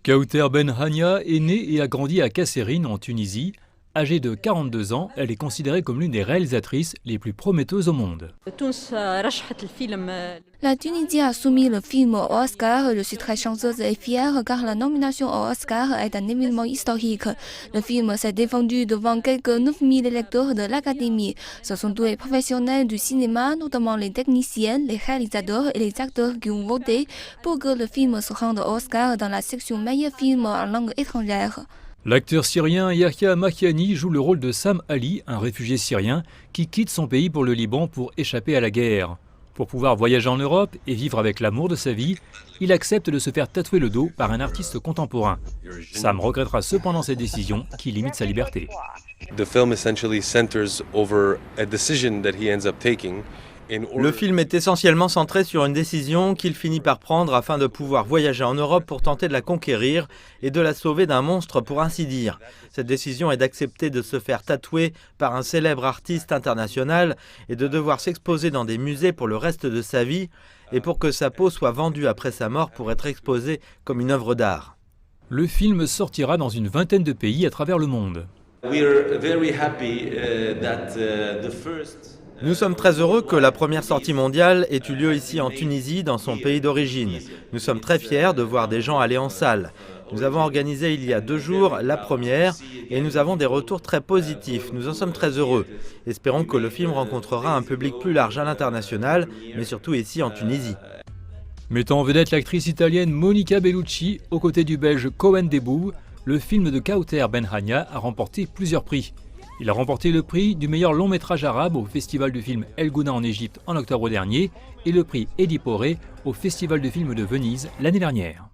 Kauter Benhania est née et a grandi à Kasserine, en Tunisie. Âgée de 42 ans, elle est considérée comme l'une des réalisatrices les plus prometteuses au monde. La Tunisie a soumis le film au Oscar. Je suis très chanceuse et fière car la nomination au Oscar est un événement historique. Le film s'est défendu devant quelques 9000 électeurs de l'Académie. Ce sont tous les professionnels du cinéma, notamment les techniciens, les réalisateurs et les acteurs qui ont voté pour que le film se rende au Oscar dans la section meilleur film en langue étrangère. L'acteur syrien Yahya Makiani joue le rôle de Sam Ali, un réfugié syrien qui quitte son pays pour le Liban pour échapper à la guerre. Pour pouvoir voyager en Europe et vivre avec l'amour de sa vie, il accepte de se faire tatouer le dos par un artiste contemporain. Sam regrettera cependant cette décision qui limite sa liberté. Le film est essentiellement centré sur une décision qu'il finit par prendre afin de pouvoir voyager en Europe pour tenter de la conquérir et de la sauver d'un monstre, pour ainsi dire. Cette décision est d'accepter de se faire tatouer par un célèbre artiste international et de devoir s'exposer dans des musées pour le reste de sa vie et pour que sa peau soit vendue après sa mort pour être exposée comme une œuvre d'art. Le film sortira dans une vingtaine de pays à travers le monde. Nous sommes très heureux que la première sortie mondiale ait eu lieu ici en Tunisie, dans son pays d'origine. Nous sommes très fiers de voir des gens aller en salle. Nous avons organisé il y a 2 jours la première et nous avons des retours très positifs. Nous en sommes très heureux. Espérons que le film rencontrera un public plus large à l'international, mais surtout ici en Tunisie. Mettant en vedette l'actrice italienne Monica Bellucci aux côtés du belge Koen Debou, le film de Kauter Benhania a remporté plusieurs prix. Il a remporté le prix du meilleur long métrage arabe au festival du film El Gouna en Égypte en octobre dernier et le prix Edipore au festival de films de Venise l'année dernière.